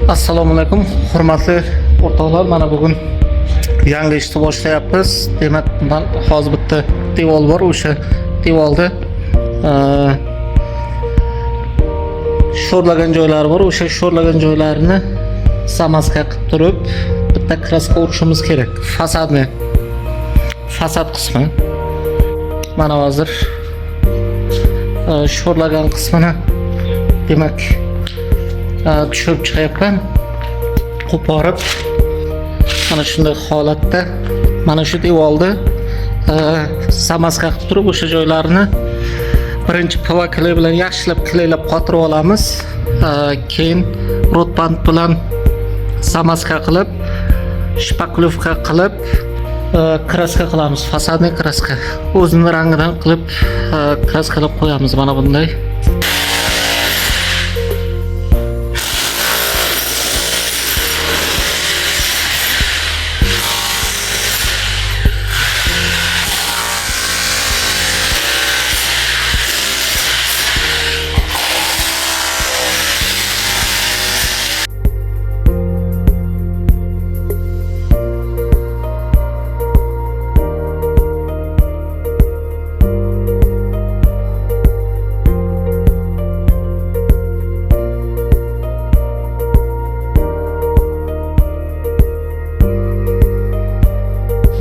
Assalomu alaykum, hurmatli o'rtoqlar. Mana bugun yangi ishni boshlayapmiz. Demak, bundan hozir bitta devor bor. O'sha devorda sho'rlagan joylari bor. O'sha sho'rlagan joylarini samaska qilib turib, bitta kraska urishimiz kerak. Fasad qismi. Mana hozir sho'rlagan qismini demak tushirib chiqayapman. Qo'porib mana shunday holatda mana shu devorda samaska qilib turib o'sha joylarini birinchi PVA kley bilan yaxshilab kleylab qotirib olamiz. Keyin rotband bilan samaska qilib, shpaklovka qilib kraska qilamiz. Fasadni kraska. O'zining rangidan qilib kraskalab qo'yamiz mana bunday.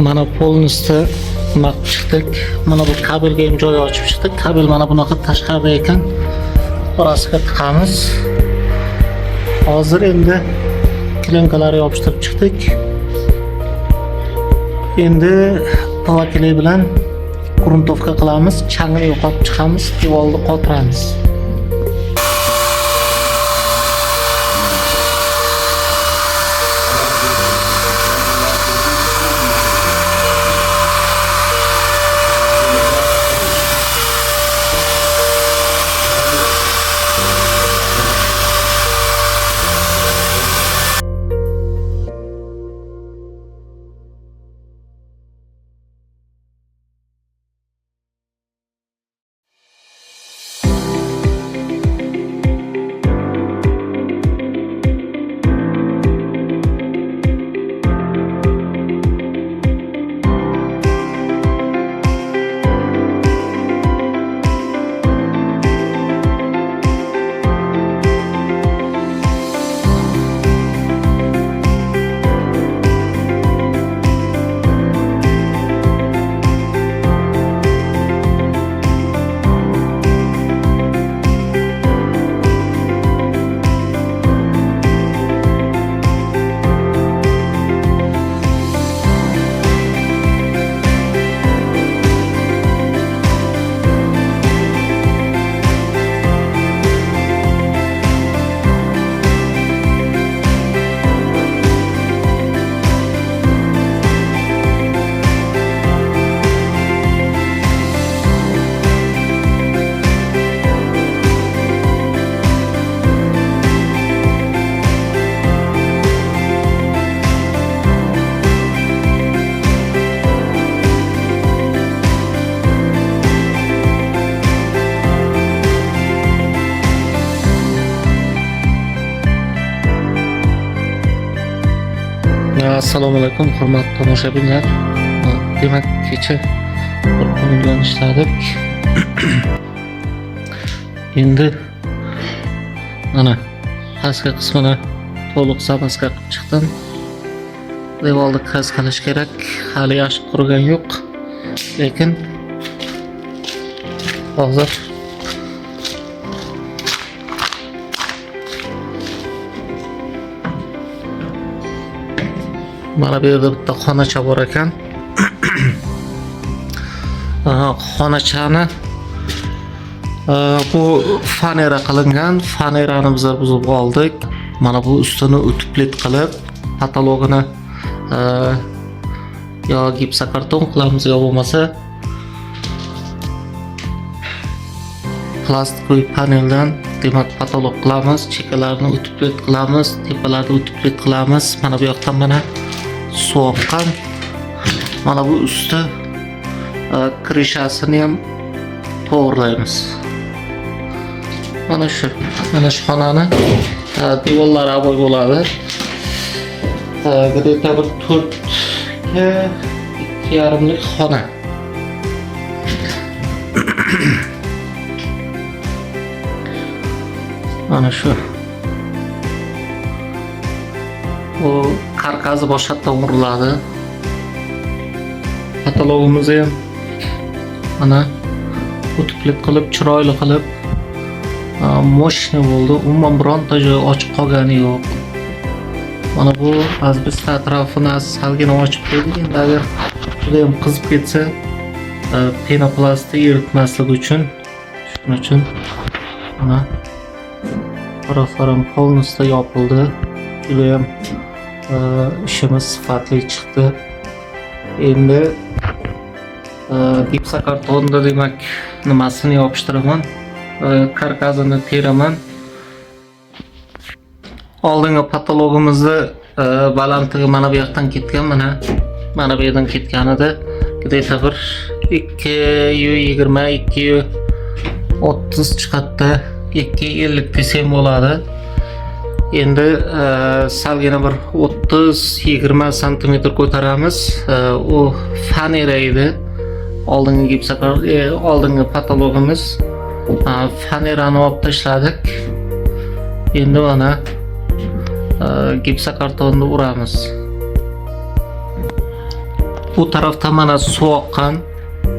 Mana polnistni nima chiqdik. Mana bu kabelga ham joy ochib chiqdik. Kabel mana bunaqa tashqarida ekan. Orasiga tiqamiz. Hozir endi klinkalarni yopishtirib chiqdik. Endi PVA kley bilan gruntovka qilamiz, changni yo'qotib chiqamiz, devorni qotiramiz. Assalomu alaykum, hurmatli tomoshabinlar. Demak, kecha bir kun bilan ishladik. Endi mana pastki qismini to'liq samaska qilib chiqdim. Devorni kraskalash kerak. Hali yaxshi qurgan yo'q. Lekin hozir mana bu yerda bitta xonacha bor ekan. Xonachani bu fanera qilingan. Fanerani biz buzib oldik. Mana bu ustini utuplet qilib, patologini yo gipsokarton qilamiz, yo bo'lmasa plastik paneldan demak patolog qilamiz, chekalarini utuplet qilamiz, tepalarni utuplet qilamiz. Mana bu yoqdan mana suv oqqan. Mana bu usti krishasini ham to'g'rilaymiz. Mana shu xonani devorlari aboy bo'ladi. Где-то bir 4 ga 2,5lik xona. Mana shu. Bu karkasi boshqatdan uriladi. Patologimiz ham mana o'tiblik qilib, chiroyli qilib moshina bo'ldi. Umuman bironta joy ochiq qolgani yo'q. Mana bu asbest atrofini salgina ochib qo'ydik. Endi agar juda ham qizib ketsa, penoplastni eritmaslik uchun, shuning uchun mana taraflarim polностью yopildi. Juda ham ishimiz sifatli chiqdi. Endi gipsokartonda demak nimasini yopishtiraman, karkasini teraman. Oldingi patologimizni balandligi mana bu yoqdan ketgan, mana bu yerdan ketgan edi. Где-то bir 220 230 chiqadi, 250 desam bo'ladi. Endi salgina bir 30-20 sm ko'taramiz. U fanera edi. Oldingi oldingi patologimiz fanerani olib tashladik. Endi mana gipsokartonni uramiz. Bu tarafda mana suv oqqan.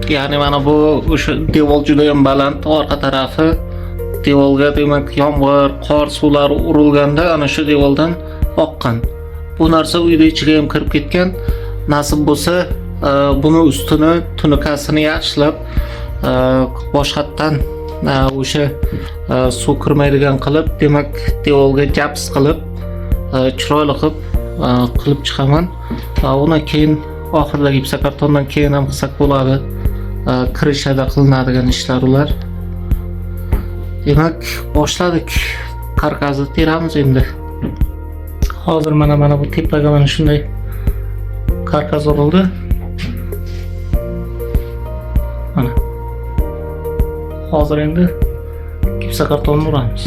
Ya'ni mana bu o'sha devor juda ham baland, orqa tarafi devorga demak yomg'ir, qor suvlari urilganda ana shu devordan oqqan. Bu narsa uyda ichiga ham kirib ketgan. Nasib bo'lsa, buni ustini, tunikasini yaxshilab boshqatdan o'sha suv kirmaydigan qilib, demak devorga japs qilib, chiroyli qilib chiqaman. Undan keyin oxirida gipsokartondan keyin ham qilsak bo'ladi. Kirishada qilinadigan ishlar ular. Demak, boshladik. Karkasni teramiz endi. Hozir mana bu tepaga mana shunday karkas urildi. Mana. Hozir endi gipsokartonni uramiz.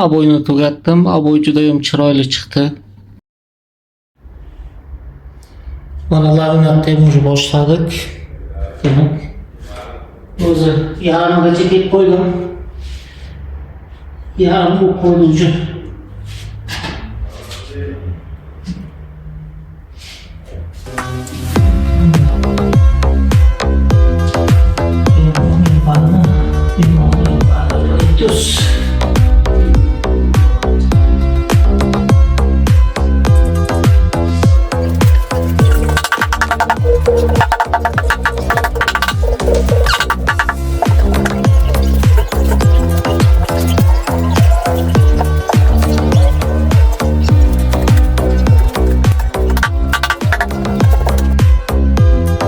aboyni tugatdim. Aboy juda ham chiroyli chiqdi. Mana laminatni ham boshladik. O'zi yarimigacha kelib qo'ydim. Yarim bu qo'ydim.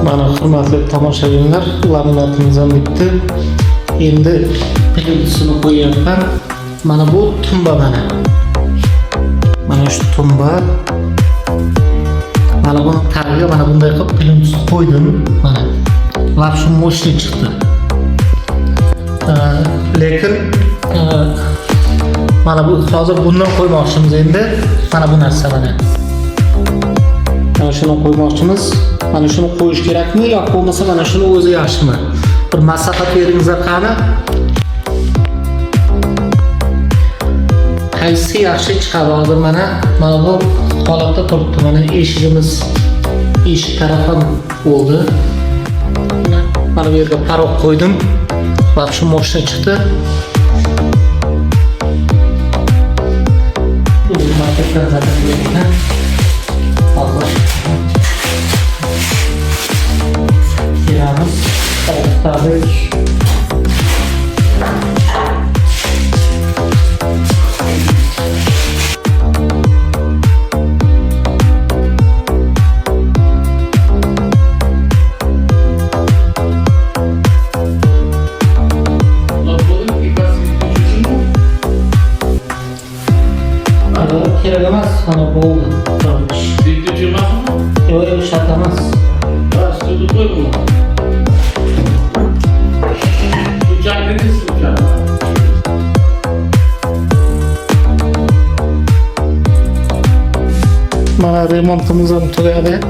Mana hurmatli tomoshabinlar, laminatimiz ham bitti. Endi plyusini qo'yapman. Mana bu tumba mana. Mana shu tumba. Mana buni tagiga mana bunday qilib plyus qo'ydim. Mana. Lapshu mo'shli chiqdi. Lekin mana bu hozir bundan qo'ymoqchimiz endi. Mana bu narsa mana. Mana shuni qo'ymoqchimiz. Mana shuni qo'yish kerakmi yoki bo'lmasa mana shuni o'zi yaxshimi? Bir maslahat beringizlar qani. Qaysi yaxshi chiqadi hozir mana bu holatda turibdi. Mana eshigimiz eshik tarafim bo'ldi. Mana bu yerga parok qo'ydim. Bak shu moshina chiqdi. Bu marketdan zaten hozir kiramiz. Tabii. Kerak emas, mana bo'ldi. Suyakni o'chirmasmi? Yo'q, shart emas. Suyakni qo'ydimmi? Mana remontimiz ham tugadi.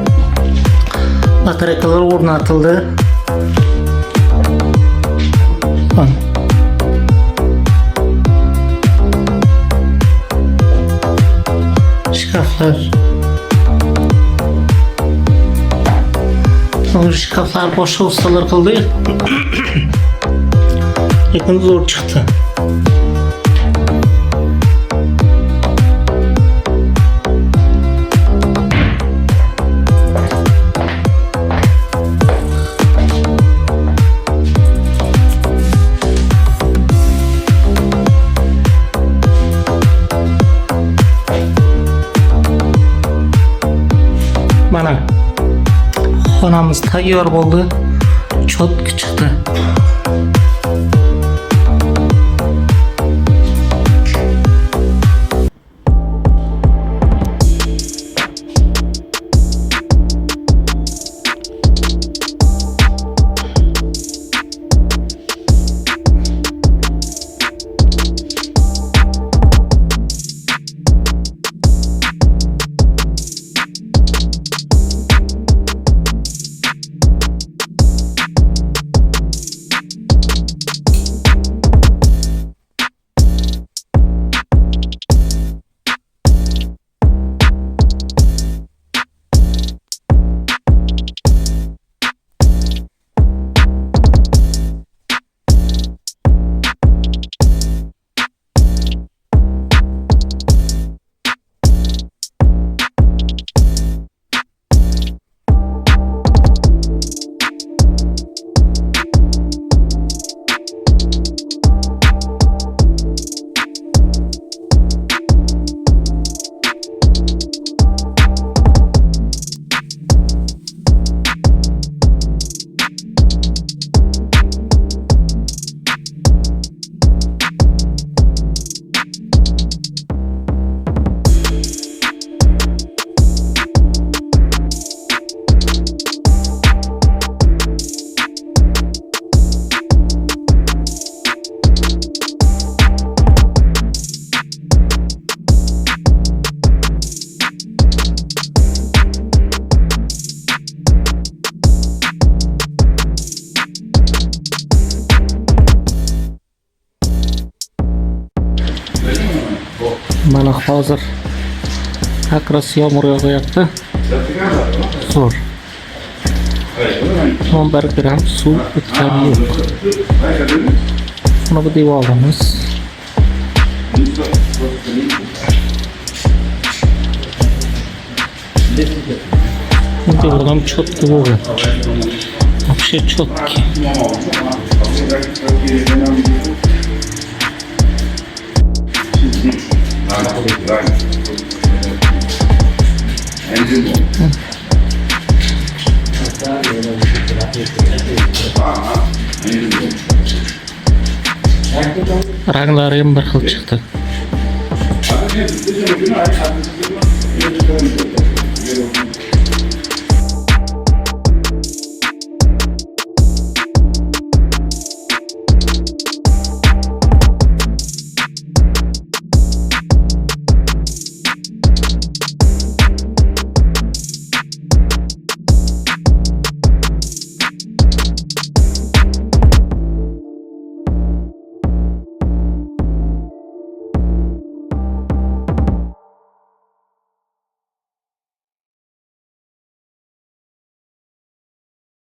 Batareykalar o'rnatildi. Şkaflar. O şkaflar boşa ustalar kıldı. Lekin zo'r chiqdi. Mana xonamiz tayyor bo'ldi. Chotki chiqdi. hozir akros yomg'ir yog'yapti. Zo'r. 11 gram suv o'tkani yo'q. Buni bu devorimiz. Devorim cho'tki bo'lgan. Вообще cho'tki. Ranglari ham bir xil chiqdi.